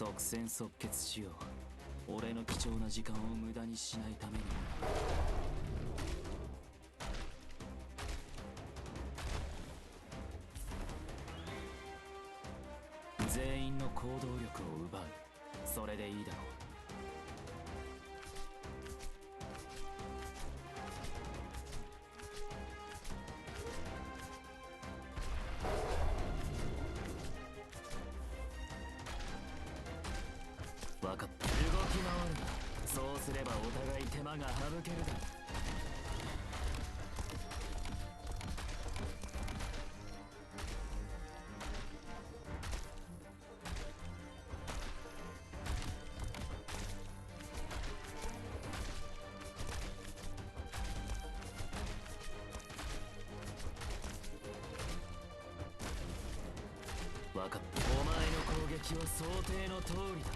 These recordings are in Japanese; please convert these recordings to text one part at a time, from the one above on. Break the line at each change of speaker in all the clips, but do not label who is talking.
即戦即決しよう。俺の貴重な時間を無駄にしないために。全員の行動力を奪う。それでいいだろう。分かった。動き回るな。そうすればお互い手間が省けるだろう。分かった。お前の攻撃は想定の通りだ。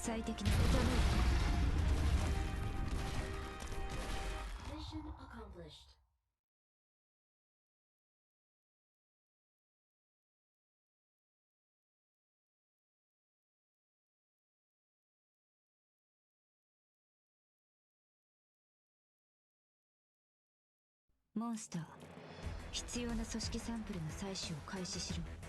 最適なことだね。Mission accomplished. モンスター、必要な組織サンプルの採取を開始しろ。